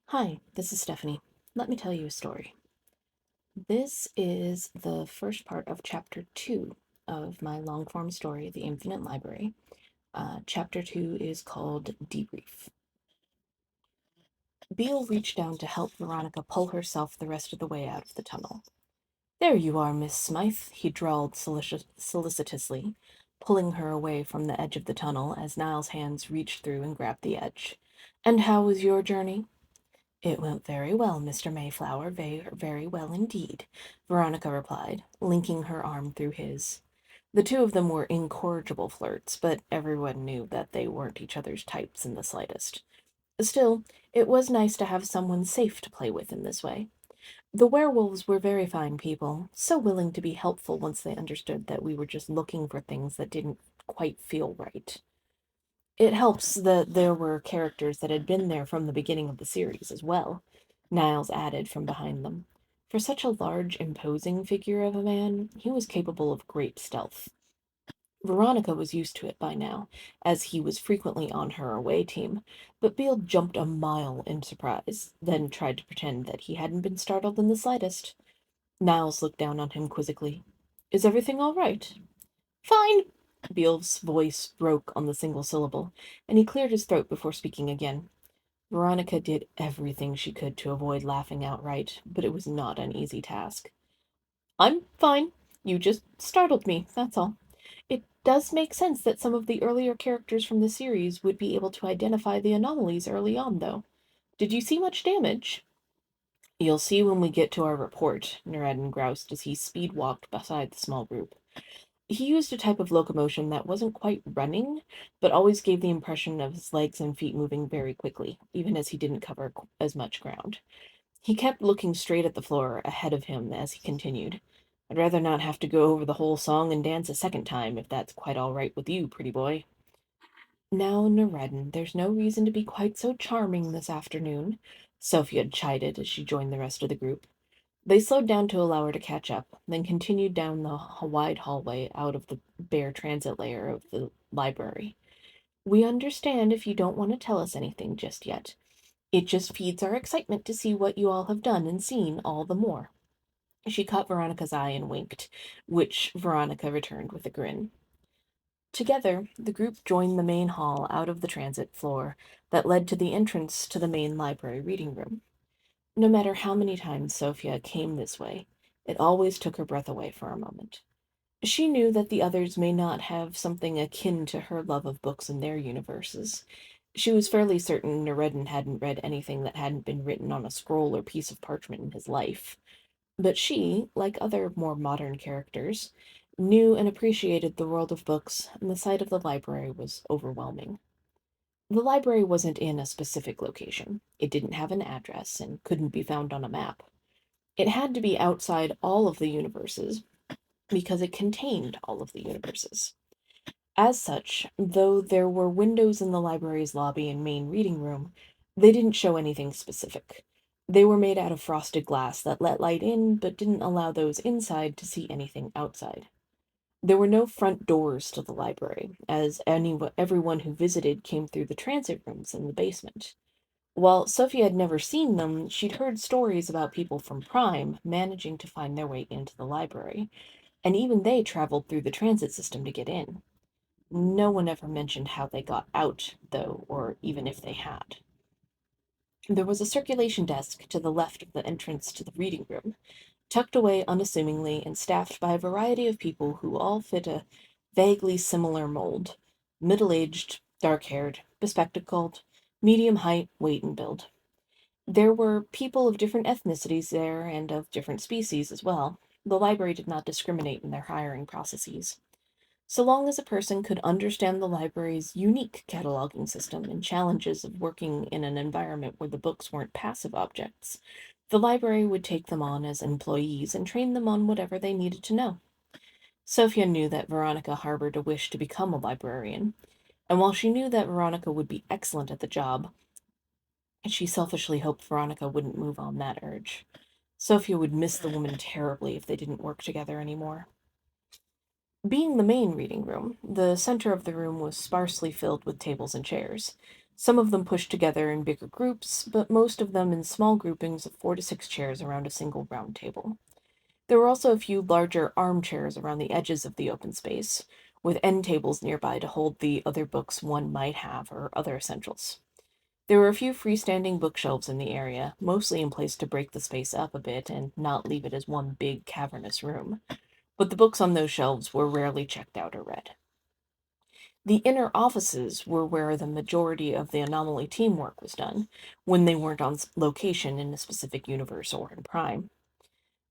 Hi, this is Stephanie. Let me tell you a story. This is the first part of chapter 2 of my long form story, The Infinite Library. Chapter 2 is called Debrief. Beale reached down to help Veronica pull herself the rest of the way out of the tunnel. There you are, Miss Smythe, he drawled solicitously, pulling her away from the edge of the tunnel as Niles' hands reached through and grabbed the edge. And how was your journey? It went very well, Mr. Mayflower, very, very well indeed, Veronica replied, linking her arm through his. The two of them were incorrigible flirts, but everyone knew that they weren't each other's types in the slightest. Still, it was nice to have someone safe to play with in this way. The werewolves were very fine people, so willing to be helpful once they understood that we were just looking for things that didn't quite feel right. It helps that there were characters that had been there from the beginning of the series as well, Niles added from behind them. For such a large, imposing figure of a man, he was capable of great stealth. Veronica was used to it by now, as he was frequently on her away team, but Beale jumped a mile in surprise, then tried to pretend that he hadn't been startled in the slightest. Niles looked down on him quizzically. Is everything all right? Fine. Beale's voice broke on the single syllable, and he cleared his throat before speaking again. Veronica did everything she could to avoid laughing outright, but it was not an easy task. I'm fine. You just startled me, that's all. It does make sense that some of the earlier characters from the series would be able to identify the anomalies early on, though. Did you see much damage? You'll see when we get to our report, Noureddin groused as he speed walked beside the small group. He used a type of locomotion that wasn't quite running, but always gave the impression of his legs and feet moving very quickly, even as he didn't cover as much ground. He kept looking straight at the floor ahead of him as he continued. I'd rather not have to go over the whole song and dance a second time, if that's quite all right with you, pretty boy. Now, Noureddin, there's no reason to be quite so charming this afternoon, Sophia chided as she joined the rest of the group. They slowed down to allow her to catch up, then continued down the wide hallway out of the bare transit layer of the library. We understand if you don't want to tell us anything just yet. It just feeds our excitement to see what you all have done and seen all the more. She caught Veronica's eye and winked, which Veronica returned with a grin. Together, the group joined the main hall out of the transit floor that led to the entrance to the main library reading room. No matter how many times Sophia came this way, it always took her breath away for a moment. She knew that the others may not have something akin to her love of books in their universes. She was fairly certain Noureddin hadn't read anything that hadn't been written on a scroll or piece of parchment in his life. But she, like other more modern characters, knew and appreciated the world of books, and the sight of the library was overwhelming. The library wasn't in a specific location. It didn't have an address and couldn't be found on a map. It had to be outside all of the universes because it contained all of the universes. As such, though there were windows in the library's lobby and main reading room, they didn't show anything specific. They were made out of frosted glass that let light in but didn't allow those inside to see anything outside. There were no front doors to the library, as everyone who visited came through the transit rooms in the basement. While Sophie had never seen them, she'd heard stories about people from Prime managing to find their way into the library, and even they traveled through the transit system to get in. No one ever mentioned how they got out, though, or even if they had. There was a circulation desk to the left of the entrance to the reading room, tucked away unassumingly and staffed by a variety of people who all fit a vaguely similar mold: middle aged, dark haired, bespectacled, medium height, weight, and build. There were people of different ethnicities there and of different species as well. The library did not discriminate in their hiring processes. So long as a person could understand the library's unique cataloging system and challenges of working in an environment where the books weren't passive objects, the library would take them on as employees and train them on whatever they needed to know. Sophia knew that Veronica harbored a wish to become a librarian, and while she knew that Veronica would be excellent at the job, she selfishly hoped Veronica wouldn't move on that urge. Sophia would miss the woman terribly if they didn't work together anymore. Being the main reading room, the center of the room was sparsely filled with tables and chairs. Some of them pushed together in bigger groups, but most of them in small groupings of 4 to 6 chairs around a single round table. There were also a few larger armchairs around the edges of the open space, with end tables nearby to hold the other books one might have or other essentials. There were a few freestanding bookshelves in the area, mostly in place to break the space up a bit and not leave it as one big cavernous room, but the books on those shelves were rarely checked out or read. The inner offices were where the majority of the anomaly teamwork was done, when they weren't on location in a specific universe or in Prime.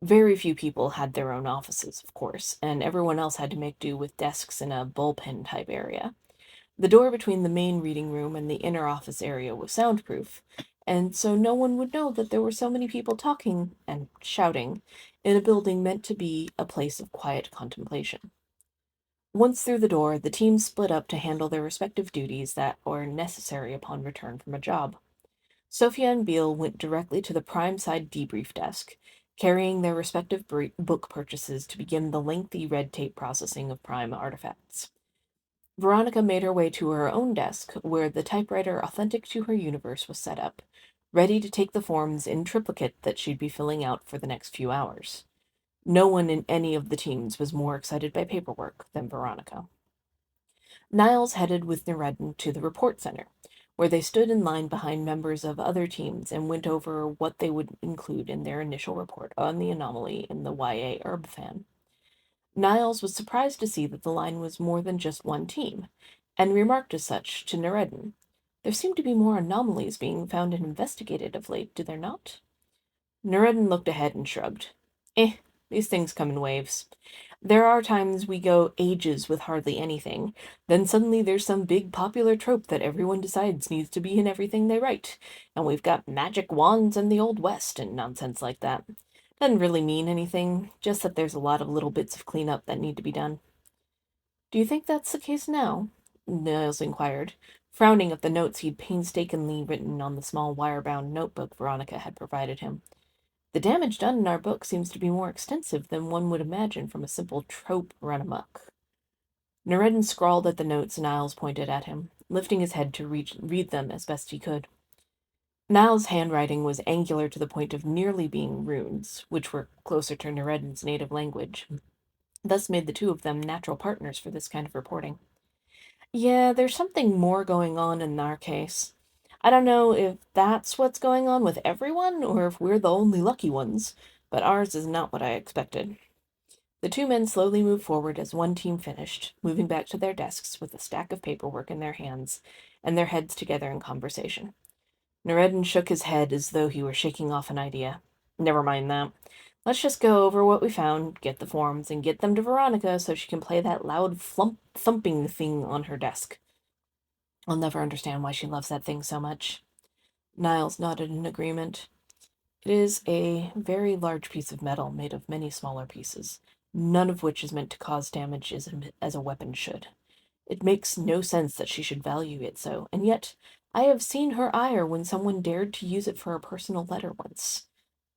Very few people had their own offices, of course, and everyone else had to make do with desks in a bullpen type area. The door between the main reading room and the inner office area was soundproof, and so no one would know that there were so many people talking and shouting in a building meant to be a place of quiet contemplation. Once through the door, the teams split up to handle their respective duties that were necessary upon return from a job. Sophia and Beale went directly to the prime side debrief desk, carrying their respective book purchases to begin the lengthy red tape processing of prime artifacts. Veronica made her way to her own desk, where the typewriter authentic to her universe was set up, ready to take the forms in triplicate that she'd be filling out for the next few hours. No one in any of the teams was more excited by paperwork than Veronica. Niles headed with Nureddin to the report center, where they stood in line behind members of other teams and went over what they would include in their initial report on the anomaly in the YA Herb fan. Niles was surprised to see that the line was more than just one team, and remarked as such to Nureddin. There seem to be more anomalies being found and investigated of late, do there not? Nureddin looked ahead and shrugged. These things come in waves. There are times we go ages with hardly anything. Then suddenly there's some big popular trope that everyone decides needs to be in everything they write. And we've got magic wands and the Old West and nonsense like that. Doesn't really mean anything, just that there's a lot of little bits of cleanup that need to be done. Do you think that's the case now? Niles inquired, frowning at the notes he'd painstakingly written on the small wire-bound notebook Veronica had provided him. The damage done in our book seems to be more extensive than one would imagine from a simple trope run amok. Nureddin scrawled at the notes Niles pointed at him, lifting his head to read them as best he could. Niles' handwriting was angular to the point of nearly being runes, which were closer to Nureddin's native language, thus made the two of them natural partners for this kind of reporting. Yeah, there's something more going on in our case. I don't know if that's what's going on with everyone, or if we're the only lucky ones, but ours is not what I expected. The two men slowly moved forward as one team finished, moving back to their desks with a stack of paperwork in their hands, and their heads together in conversation. Nureddin shook his head as though he were shaking off an idea. Never mind that. Let's just go over what we found, get the forms, and get them to Veronica so she can play that loud thumping thing on her desk. I'll never understand why she loves that thing so much. Niles nodded in agreement. It is a very large piece of metal made of many smaller pieces, none of which is meant to cause damage as a weapon should. It makes no sense that she should value it so, and yet I have seen her ire when someone dared to use it for a personal letter once.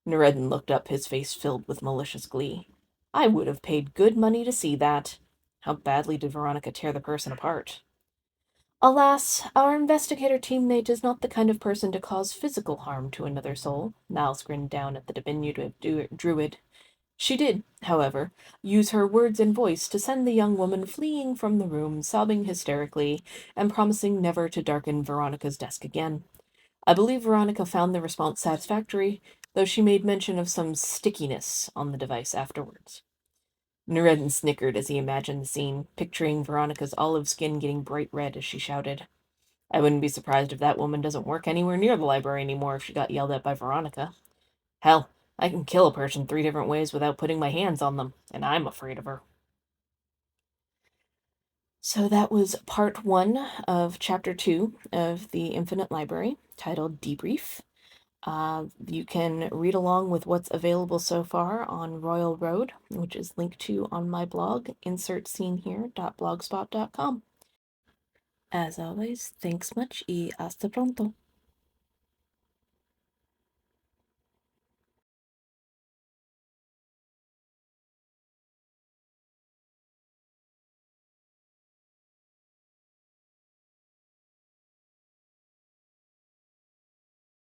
Nureddin looked up, his face filled with malicious glee. I would have paid good money to see that. How badly did Veronica tear the person apart? Alas, our investigator teammate is not the kind of person to cause physical harm to another soul. Niles grinned down at the diminutive druid. She did, however, use her words and voice to send the young woman fleeing from the room, sobbing hysterically, and promising never to darken Veronica's desk again. I believe Veronica found the response satisfactory, though she made mention of some stickiness on the device afterwards. Nureddin snickered as he imagined the scene, picturing Veronica's olive skin getting bright red as she shouted. I wouldn't be surprised if that woman doesn't work anywhere near the library anymore if she got yelled at by Veronica. Hell, I can kill a person 3 different ways without putting my hands on them, and I'm afraid of her. So that was part 1 of chapter 2 of the Infinite Library, titled Debrief. You can read along with what's available so far on Royal Road, which is linked to on my blog, insertscenehere.blogspot.com. As always, thanks much y hasta pronto.